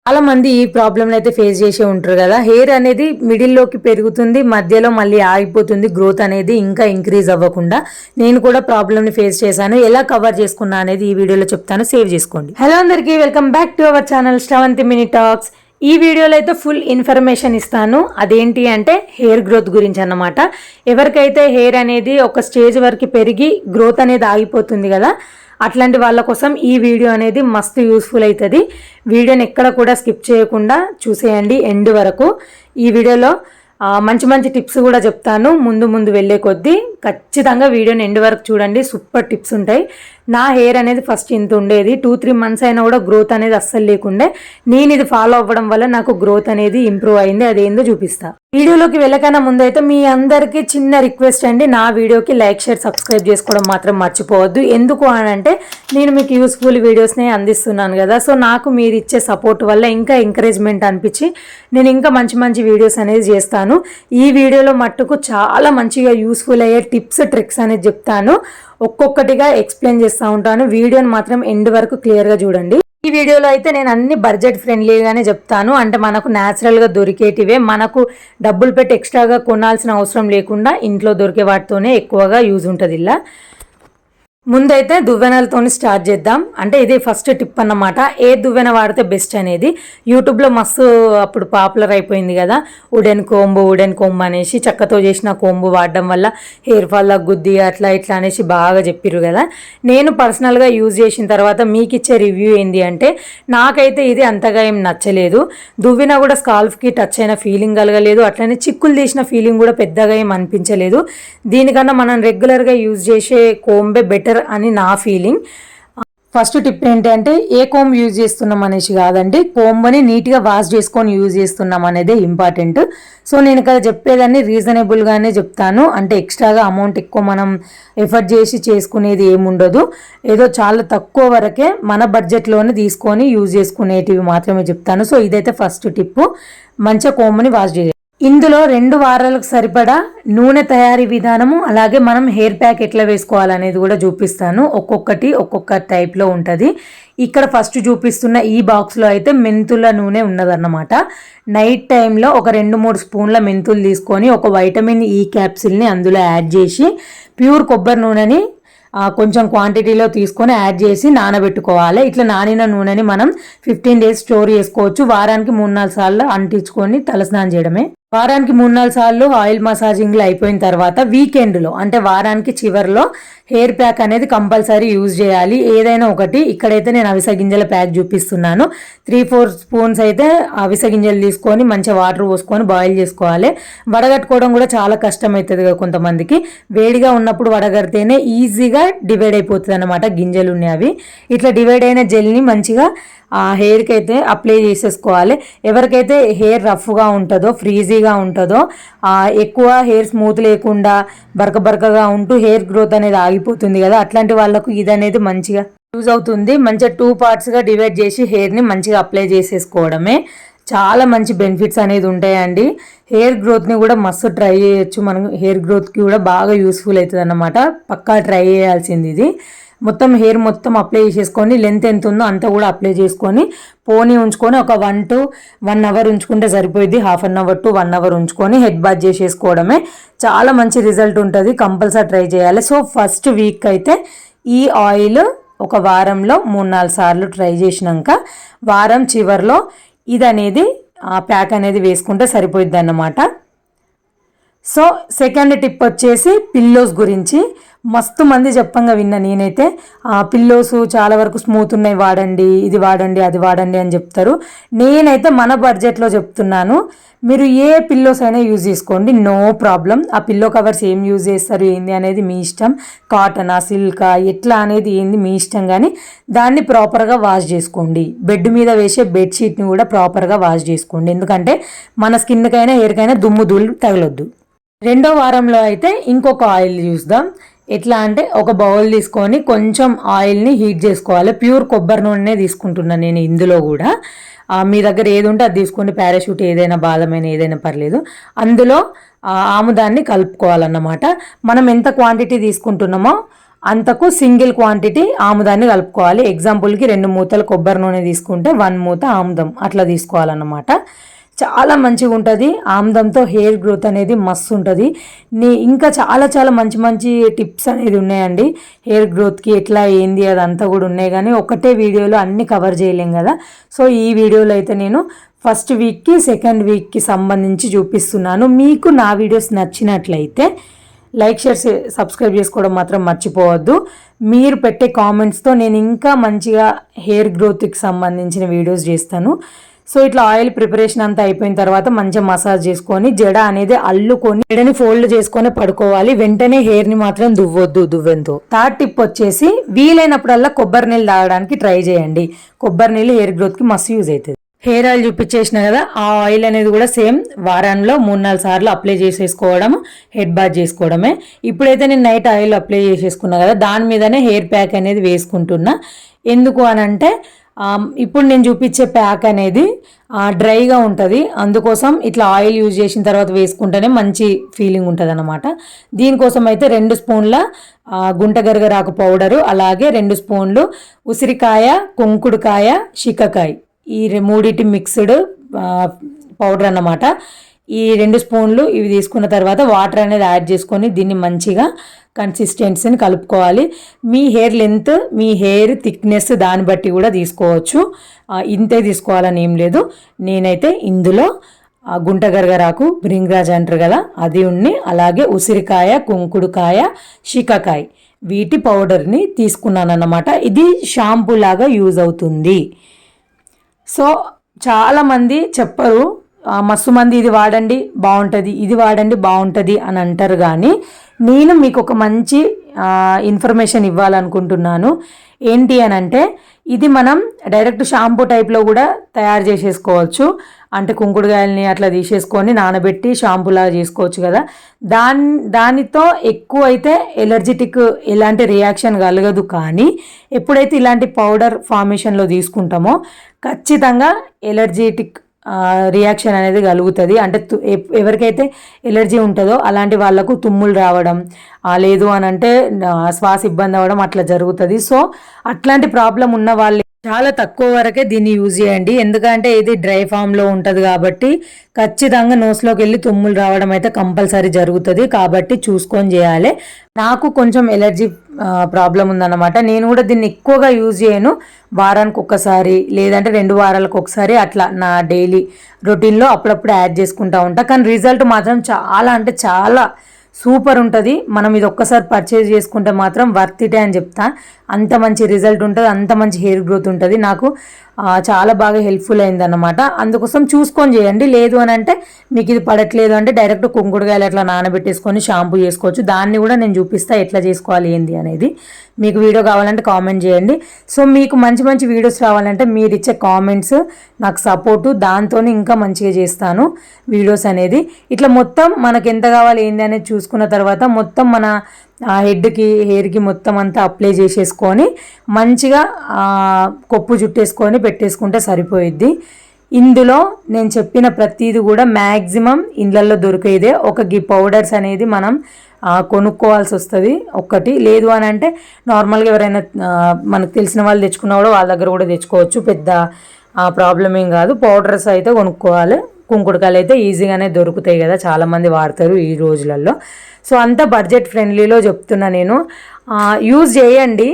చాలా మంది ఈ ప్రాబ్లమ్ అయితే ఫేస్ చేసే ఉంటారు కదా. హెయిర్ అనేది మిడిల్లోకి పెరుగుతుంది, మధ్యలో మళ్ళీ ఆగిపోతుంది, గ్రోత్ అనేది ఇంకా ఇంక్రీజ్ అవ్వకుండా. నేను కూడా ప్రాబ్లమ్ని ఫేస్ చేశాను, ఎలా కవర్ చేసుకున్నా అనేది ఈ వీడియోలో చెప్తాను, సేవ్ చేసుకోండి. హలో అందరికీ, welcome back to our channel Sravanthi mini talks. ఈ వీడియోలో అయితే ఫుల్ ఇన్ఫర్మేషన్ ఇస్తాను. అదేంటి అంటే హెయిర్ గ్రోత్ గురించి అన్నమాట. ఎవరికైతే హెయిర్ అనేది ఒక స్టేజ్ వరకు పెరిగి గ్రోత్ అనేది ఆగిపోతుంది కదా, అట్లాంటి వాళ్ళ కోసం ఈ వీడియో అనేది మస్తు యూస్ఫుల్ అవుతుంది. వీడియోని ఎక్కడ కూడా స్కిప్ చేయకుండా చూసేయండి ఎండ్ వరకు. ఈ వీడియోలో మంచి మంచి టిప్స్ కూడా చెప్తాను. ముందు వెళ్ళే కొద్దీ ఖచ్చితంగా వీడియోని ఎండ్ వరకు చూడండి, సూపర్ టిప్స్ ఉంటాయి. నా హెయిర్ అనేది ఫస్ట్ ఇంత ఉండేది, 2-3 మంత్స్ అయినా కూడా గ్రోత్ అనేది అస్సలు లేకుండే. నేను ఇది ఫాలో అవ్వడం వల్ల నాకు గ్రోత్ అనేది ఇంప్రూవ్ అయింది. అదేందో చూపిస్తా. వీడియోలోకి వెళ్ళకన్నా ముందు అయితే మీ అందరికీ చిన్న రిక్వెస్ట్ అండి, నా వీడియోకి లైక్, షేర్, సబ్స్క్రైబ్ చేసుకోవడం మాత్రం మర్చిపోవద్దు. ఎందుకు అనంటే నేను మీకు యూస్ఫుల్ వీడియోస్ని అందిస్తున్నాను కదా. సో నాకు మీరు ఇచ్చే సపోర్ట్ వల్ల ఇంకా ఎంకరేజ్మెంట్ అనిపించి నేను ఇంకా మంచి మంచి వీడియోస్ అనేది చేస్తాను. ఈ వీడియోలో మట్టుకు చాలా మంచిగా యూస్ఫుల్ అయ్యే టిప్స్, ట్రిక్స్ అనేది చెప్తాను. ఒక్కొక్కటిగా ఎక్స్ప్లెయిన్ చేస్తూ ఉంటాను. వీడియోని మాత్రం ఎండ్ వరకు క్లియర్గా చూడండి. ఈ వీడియోలో అయితే నేను అన్ని బడ్జెట్ ఫ్రెండ్లీగానే చెప్తాను. అంటే మనకు న్యాచురల్గా దొరికేటివే, మనకు డబ్బులు పెట్టి ఎక్స్ట్రాగా కొనాల్సిన అవసరం లేకుండా ఇంట్లో దొరికే వాటితోనే ఎక్కువగా యూజ్ ఉంటుంది. ఇలా ముందైతే దువ్వెనలతో స్టార్ట్ చేద్దాం. అంటే ఇది ఫస్ట్ టిప్ అన్నమాట, ఏ దువ్వెన వాడితే బెస్ట్ అనేది. యూట్యూబ్లో మస్తు అప్పుడు పాపులర్ అయిపోయింది కదా, వుడెన్ కోంబు అనేసి, చెక్కతో చేసిన కోంబు వాడడం వల్ల హెయిర్ ఫాల్ తగ్గుద్ది అట్లా ఇట్లా అనేసి బాగా చెప్పిర్రు కదా. నేను పర్సనల్గా యూజ్ చేసిన తర్వాత మీకు ఇచ్చే రివ్యూ ఏంటి అంటే, నాకైతే ఇది అంతగా ఏం నచ్చలేదు. దువ్విన కూడా స్కాల్ఫ్కి టచ్ అయిన ఫీలింగ్ కలగలేదు, అట్లనే చిక్కులు తీసిన ఫీలింగ్ కూడా పెద్దగా ఏం అనిపించలేదు. దీనికన్నా మనం రెగ్యులర్గా యూజ్ చేసే కోంబే బెటర్ అని నా ఫీలింగ్. ఫస్ట్ టిప్ ఏంటంటే, ఏ కోంబ్ యూజ్ చేస్తున్నాం అనేసి కాదండి, కోంబని నీట్గా వాష్ చేసుకొని యూజ్ చేస్తున్నాం అనేది ఇంపార్టెంట్. సో నేను ఇక్కడ చెప్పేదాన్ని రీజనబుల్గానే చెప్తాను. అంటే ఎక్స్ట్రాగా అమౌంట్ ఎక్కువ మనం ఎఫర్ట్ చేసి చేసుకునేది ఏముండదు. ఏదో చాలా తక్కువ వరకే మన బడ్జెట్లోనే తీసుకొని యూజ్ చేసుకునేటివి మాత్రమే చెప్తాను. సో ఇదైతే ఫస్ట్ టిప్, మంచిగా కోంబని వాష్ చేయాలి. ఇందులో 2 వారాలకు సరిపడా నూనె తయారీ విధానము, అలాగే మనం హెయిర్ ప్యాక్ ఎట్లా వేసుకోవాలనేది కూడా చూపిస్తాను. ఒక్కొక్కటి ఒక్కొక్క టైప్లో ఉంటుంది. ఇక్కడ ఫస్ట్ చూపిస్తున్న ఈ బాక్స్లో అయితే మెంతుల నూనె ఉన్నదన్నమాట. నైట్ టైంలో ఒక 2-3 స్పూన్ల మెంతులు తీసుకొని ఒక వైటమిన్ ఈ క్యాప్సిల్ని అందులో యాడ్ చేసి, ప్యూర్ కొబ్బరి నూనెని కొంచెం క్వాంటిటీలో తీసుకొని యాడ్ చేసి నానబెట్టుకోవాలి. ఇట్లా నానిన నూనెని మనం 15 డేస్ స్టోర్ చేసుకోవచ్చు. వారానికి 3-4 సార్లు అంటించుకొని తలస్నానం చేయడమే. వారానికి 3-4 సార్లు ఆయిల్ మసాజింగ్లు అయిపోయిన తర్వాత వీకెండ్లో అంటే వారానికి చివరిలో హెయిర్ ప్యాక్ అనేది కంపల్సరీ యూజ్ చేయాలి, ఏదైనా ఒకటి. ఇక్కడైతే నేను అవిసె గింజల ప్యాక్ చూపిస్తున్నాను. 3-4 స్పూన్స్ అయితే అవిసె గింజలు తీసుకొని మంచిగా వాటర్ పోసుకొని బాయిల్ చేసుకోవాలి. వడగట్టుకోవడం కూడా చాలా కష్టం అవుతుంది కదా కొంతమందికి. వేడిగా ఉన్నప్పుడు వడగడితేనే ఈజీగా డివైడ్ అయిపోతుంది అన్నమాట గింజలు ఉన్నాయి అవి. ఇట్లా డివైడ్ అయిన జెల్ని మంచిగా హెయిర్కి అయితే అప్లై చేసేసుకోవాలి. ఎవరికైతే హెయిర్ రఫ్గా ఉంటుందో, ఫ్రీజీగా ఉంటుందో, ఎక్కువ హెయిర్ స్మూత్ లేకుండా బరకగా ఉంటూ హెయిర్ గ్రోత్ అనేది ఆగిపోతుంది కదా, అట్లాంటి వాళ్ళకు ఇది అనేది మంచిగా యూజ్ అవుతుంది. మంచిగా 2 పార్ట్స్గా డివైడ్ చేసి హెయిర్ని మంచిగా అప్లై చేసేసుకోవడమే. చాలా మంచి బెనిఫిట్స్ అనేది ఉంటాయండి. హెయిర్ గ్రోత్ని కూడా మస్తు ట్రై చేయొచ్చు. మనం హెయిర్ గ్రోత్కి కూడా బాగా యూస్ఫుల్ అవుతుంది అన్నమాట. పక్కా ట్రై చేయాల్సింది ఇది. మొత్తం హెయిర్ మొత్తం అప్లై చేసేసుకొని, లెంత్ ఎంత ఉందో అంతా కూడా అప్లై చేసుకొని పోనీ ఉంచుకొని ఒక 1 to 1 అవర్ ఉంచుకుంటే సరిపోయింది. ½ an hour to 1 hour ఉంచుకొని హెడ్ బాత్ చేసేసుకోవడమే. చాలా మంచి రిజల్ట్ ఉంటుంది, కంపల్సరీ ట్రై చేయాలి. సో ఫస్ట్ వీక్ అయితే ఈ ఆయిల్ ఒక వారంలో 3-4 సార్లు ట్రై చేసినాక వారం చివరిలో ఇది అనేది ప్యాక్ అనేది వేసుకుంటే సరిపోయిద్ది అన్నమాట. సో సెకండ్ టిప్ వచ్చేసి పిల్లోస్ గురించి. మస్తు మంది చెప్పంగా విన్నా నేనైతే, పిల్లోస్ చాలా వరకు స్మూత్ ఉన్నాయి, వాడండి, ఇది వాడండి, అది వాడండి అని చెప్తారు. నేనైతే మన బడ్జెట్లో చెప్తున్నాను. మీరు ఏ పిల్లోస్ అయినా యూజ్ చేసుకోండి, నో ప్రాబ్లం. ఆ పిల్లో కవర్స్ ఏం యూజ్ చేస్తారు ఏంది అనేది మీ ఇష్టం. కాటనా, సిల్కా, ఎట్లా అనేది ఏంది మీ ఇష్టం. కానీ దాన్ని ప్రాపర్గా వాష్ చేసుకోండి. బెడ్ మీద వేసే బెడ్షీట్ని కూడా ప్రాపర్గా వాష్ చేసుకోండి. ఎందుకంటే మన స్కిన్కైనా హెయిర్కైనా దుమ్ము ధూళి తగలొద్దు. 2వ వారంలో అయితే ఇంకొక ఆయిల్ చూద్దాం. ఎట్లా అంటే, ఒక బౌల్ తీసుకొని కొంచెం ఆయిల్ని హీట్ చేసుకోవాలి. ప్యూర్ కొబ్బరి నూనె తీసుకుంటున్నాను నేను ఇందులో కూడా. మీ దగ్గర ఏది ఉంటే అది తీసుకోండి, పారాషూట్ ఏదైనా, బాదమైన ఏదైనా పర్లేదు. అందులో ఆముదాన్ని కలుపుకోవాలన్నమాట. మనం ఎంత క్వాంటిటీ తీసుకుంటున్నామో అంతకు సింగిల్ క్వాంటిటీ ఆముదాన్ని కలుపుకోవాలి. ఎగ్జాంపుల్కి 2 మూతలు కొబ్బరి నూనె తీసుకుంటే 1 మూత ఆముదం అట్లా తీసుకోవాలన్నమాట. చాలా మంచిగా ఉంటుంది. ఆముదంతో హెయిర్ గ్రోత్ అనేది మస్తు ఉంటుంది. ఇంకా చాలా చాలా మంచి మంచి టిప్స్ అనేది ఉన్నాయండి హెయిర్ గ్రోత్కి, ఎట్లా ఏంది అదంతా కూడా ఉన్నాయి. కానీ ఒకటే వీడియోలో అన్నీ కవర్ చేయలేం కదా. సో ఈ వీడియోలో అయితే నేను ఫస్ట్ వీక్కి సెకండ్ వీక్కి సంబంధించి చూపిస్తున్నాను. మీకు నా వీడియోస్ నచ్చినట్లయితే లైక్, షేర్, సబ్స్క్రైబ్ చేసుకోవడం మాత్రం మర్చిపోవద్దు. మీరు పెట్టే కామెంట్స్తో నేను ఇంకా మంచిగా హెయిర్ గ్రోత్కి సంబంధించిన వీడియోస్ చేస్తాను. సో ఇట్లా ఆయిల్ ప్రిపరేషన్ అంతా అయిపోయిన తర్వాత మంచిగా మసాజ్ చేసుకొని జడ అనేది అల్లుకొని జడని ఫోల్డ్ చేసుకొని పడుకోవాలి. వెంటనే హెయిర్ని మాత్రం దువ్వొద్దు దువ్వెంతో. థర్డ్ టిప్ వచ్చేసి వీలైనప్పుడల్లా కొబ్బరి నీళ్ళు తాగడానికి ట్రై చేయండి. కొబ్బరి నీళ్ళు హెయిర్ గ్రోత్కి మస్తు యూజ్ అవుతుంది. హెయిర్ ఆయిల్ చూపించేసిన కదా, ఆ ఆయిల్ అనేది కూడా సేమ్ వారంలో 3-4 సార్లు అప్లై చేసేసుకోవడం, హెడ్ బాత్ చేసుకోవడమే. ఇప్పుడైతే నేను నైట్ ఆయిల్ అప్లై చేసేసుకున్నా కదా, దాని మీదనే హెయిర్ ప్యాక్ అనేది వేసుకుంటున్నా. ఎందుకు అని అంటే ఇప్పుడు నేను చూపించే ప్యాక్ అనేది డ్రైగా ఉంటుంది. అందుకోసం ఇట్లా ఆయిల్ యూజ్ చేసిన తర్వాత వేసుకుంటేనే మంచి ఫీలింగ్ ఉంటుంది అన్నమాట. దీనికోసం అయితే 2 స్పూన్ల గుంటగరగరాకు పౌడరు, అలాగే 2 స్పూన్లు ఉసిరికాయ, కుంకుడుకాయ, శిక్కకాయ, ఈ 3 మిక్స్డ్ పౌడర్ అన్నమాట. ఈ 2 స్పూన్లు ఇవి తీసుకున్న తర్వాత వాటర్ అనేది యాడ్ చేసుకొని దీన్ని మంచిగా కన్సిస్టెన్సీని కలుపుకోవాలి. మీ హెయిర్ లెంత్, మీ హెయిర్ థిక్నెస్ దాన్ని బట్టి కూడా తీసుకోవచ్చు. ఇంతే తీసుకోవాలని ఏం లేదు. నేనైతే ఇందులో గుంటగరగరాకు, భృంగరాజ్ అంటారు కదా, అది ఉన్ని, అలాగే ఉసిరికాయ, కుంకుడుకాయ, శిక్కకాయ, వీటి పౌడర్ని తీసుకున్నాను అన్నమాట. ఇది షాంపూ లాగా యూజ్ అవుతుంది. సో చాలామంది చెప్పరు, మస్తు మంది ఇది వాడండి బాగుంటుంది, ఇది వాడండి బాగుంటుంది అని అంటారు. కానీ నేను మీకు ఒక మంచి ఇన్ఫర్మేషన్ ఇవ్వాలనుకుంటున్నాను. ఏంటి అని అంటే ఇది మనం డైరెక్ట్ షాంపూ టైప్లో కూడా తయారు చేసేసుకోవచ్చు. అంటే కుంకుడుకాయలని అట్లా తీసేసుకొని నానబెట్టి షాంపూలాగా చేసుకోవచ్చు కదా. దానితో ఎక్కువ అయితే ఎలర్జెటిక్ ఎలాంటి రియాక్షన్ కలగదు. కానీ ఎప్పుడైతే ఇలాంటి పౌడర్ ఫార్మేషన్లో తీసుకుంటామో ఖచ్చితంగా ఎలర్జెటిక్ రియాక్షన్ అనేది కలుగుతుంది. అంటే ఎవరికైతే ఎలర్జీ ఉంటుందో అలాంటి వాళ్ళకు తుమ్ములు రావడం, లేదు అని అంటే శ్వాస ఇబ్బంది అవ్వడం అట్లా జరుగుతుంది. సో అట్లాంటి ప్రాబ్లం ఉన్న వాళ్ళు చాలా తక్కువ వరకే దీన్ని యూజ్ చేయండి. ఎందుకంటే ఇది డ్రై ఫామ్లో ఉంటుంది కాబట్టి ఖచ్చితంగా నోస్లోకి వెళ్ళి తుమ్ములు రావడం అయితే కంపల్సరీ జరుగుతుంది. కాబట్టి చూసుకొని చేయాలి. నాకు కొంచెం ఎలర్జీ ప్రాబ్లం ఉందన్నమాట. నేను కూడా దీన్ని ఎక్కువగా యూజ్ చేయను. వారానికి ఒక్కసారి లేదంటే 2 వారాలకు ఒకసారి అట్లా నా డైలీ రొటీన్లో అప్పుడప్పుడు యాడ్ చేసుకుంటూ ఉంటా. కానీ రిజల్ట్ మాత్రం చాలా అంటే చాలా సూపర్ ఉంటుంది. మనం ఇది ఒక్కసారి పర్చేజ్ చేసుకుంటే మాత్రం వర్త్ ఇటే అని చెప్తా. అంత మంచి రిజల్ట్ ఉంటుంది, అంత మంచి హెయిర్ గ్రోత్ ఉంటుంది. నాకు చాలా బాగా హెల్ప్ఫుల్ అయిందన్నమాట. అందుకోసం చూసుకొని చేయండి. లేదు అని అంటే మీకు ఇది పడట్లేదు అంటే డైరెక్ట్ కుంకుడుకాయలు అట్లా నానబెట్టేసుకొని షాంపూ చేసుకోవచ్చు. దాన్ని కూడా నేను చూపిస్తా ఎట్లా చేసుకోవాలి ఏంది అనేది. మీకు వీడియో కావాలంటే కామెంట్ చేయండి. సో మీకు మంచి మంచి వీడియోస్ రావాలంటే మీరు ఇచ్చే కామెంట్స్ నాకు సపోర్టు, దాంతో ఇంకా మంచిగా చేస్తాను వీడియోస్ అనేది. ఇట్లా మొత్తం మనకు ఎంత కావాలి ఏంది అనేది చూసుకున్న తర్వాత మొత్తం మన హెడ్కి, హెయిర్కి మొత్తం అంతా అప్లై చేసేసుకొని మంచిగా కొప్పు చుట్టేసుకొని పెట్టేసుకుంటే సరిపోయిద్ది. ఇందులో నేను చెప్పిన ప్రతిదీ కూడా మ్యాక్సిమం ఇళ్ళల్లో దొరికేదే. ఒక పౌడర్స్ అనేది మనం కొనుక్కోవాల్సి వస్తుంది ఒక్కటి. లేదు అని అంటే నార్మల్గా ఎవరైనా మనకు తెలిసిన వాళ్ళు తెచ్చుకున్నా కూడా వాళ్ళ దగ్గర కూడా తెచ్చుకోవచ్చు. పెద్ద ప్రాబ్లం ఏం కాదు. పౌడర్స్ అయితే కొనుక్కోవాలి. కుంకుడుకాయలు అయితే ఈజీగానే దొరుకుతాయి కదా, చాలామంది వాడతారు ఈ రోజులలో. సో అంతా బడ్జెట్ ఫ్రెండ్లీలో చెప్తున్నా నేను. యూజ్ చేయండి.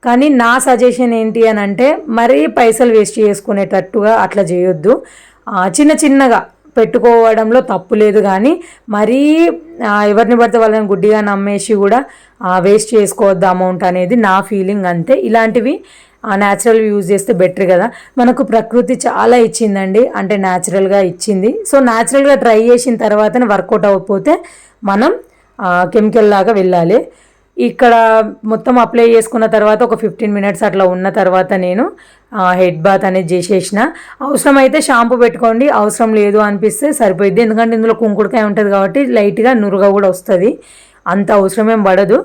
కానీ నా సజెషన్ ఏంటి అని అంటే మరీ పైసలు వేస్ట్ చేసుకునేటట్టుగా అట్లా చేయొద్దు. చిన్న చిన్నగా పెట్టుకోవడంలో తప్పు లేదు. కానీ మరీ ఎవరిని పడితే వాళ్ళని గుడ్డిగా నమ్మేసి కూడా వేస్ట్ చేసుకోవద్దు అమౌంట్ అనేది నా ఫీలింగ్. అంతే. ఇలాంటివి న్యాచురల్ యూజ్ చేస్తే బెటర్ కదా. మనకు ప్రకృతి చాలా ఇచ్చిందండి, అంటే న్యాచురల్గా ఇచ్చింది. సో న్యాచురల్గా ట్రై చేసిన తర్వాతనే వర్కౌట్ అవ్వకపోతే మనం కెమికల్ లాగా వెళ్ళాలి. ఇక్కడ మొత్తం అప్లై చేసుకున్న తర్వాత ఒక 15 మినిట్స్ అట్లా ఉన్న తర్వాత నేను హెడ్ బాత్ అనేది చేసేసిన. అవసరం అయితే షాంపూ పెట్టుకోండి, అవసరం లేదు అనిపిస్తే సరిపోయిద్ది. ఎందుకంటే ఇందులో కుంకుడుకాయ ఉంటుంది కాబట్టి లైట్గా నురుగ కూడా వస్తుంది, అంత అవసరమేం పడదు.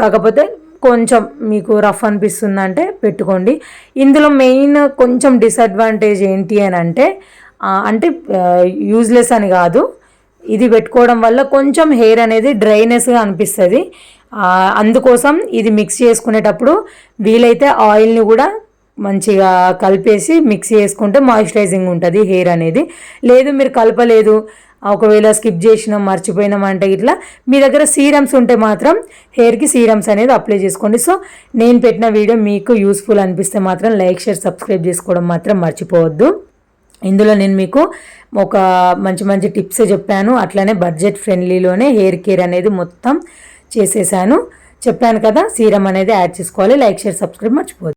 కాకపోతే కొంచెం మీకు రఫ్ అనిపిస్తుందంటే పెట్టుకోండి. ఇందులో మెయిన్ కొంచెం డిసడ్వాంటేజ్ ఏంటి అని అంటే యూజ్లెస్ అని కాదు, ఇది పెట్టుకోవడం వల్ల కొంచెం హెయిర్ అనేది డ్రైనెస్గా అనిపిస్తుంది. అందుకోసం ఇది మిక్స్ చేసుకునేటప్పుడు వీలైతే ఆయిల్ని కూడా మంచిగా కలిపేసి మిక్స్ చేసుకుంటే మాయిశ్చరైజింగ్ ఉంటుంది హెయిర్ అనేది. లేదు మీరు కలపలేదు, ఒకవేళ స్కిప్ చేసినాం మర్చిపోయినాం అంటే ఇట్లా మీ దగ్గర సీరమ్స్ ఉంటే మాత్రం హెయిర్కి సీరమ్స్ అనేది అప్లై చేసుకోండి. సో నేను పెట్టిన వీడియో మీకు యూస్ఫుల్ అనిపిస్తే మాత్రం లైక్, షేర్, సబ్స్క్రైబ్ చేసుకోవడం మాత్రం మర్చిపోవద్దు. ఇందులో నేను మీకు ఒక మంచి మంచి టిప్స్ చెప్పాను, అట్లనే బడ్జెట్ ఫ్రెండ్లీలోనే హెయిర్ కేర్ అనేది మొత్తం చేసేసాను. చెప్పాను కదా, సీరం అనేది యాడ్ చేసుకోవాలి. లైక్, షేర్, సబ్స్క్రైబ్ మర్చిపోవద్దు.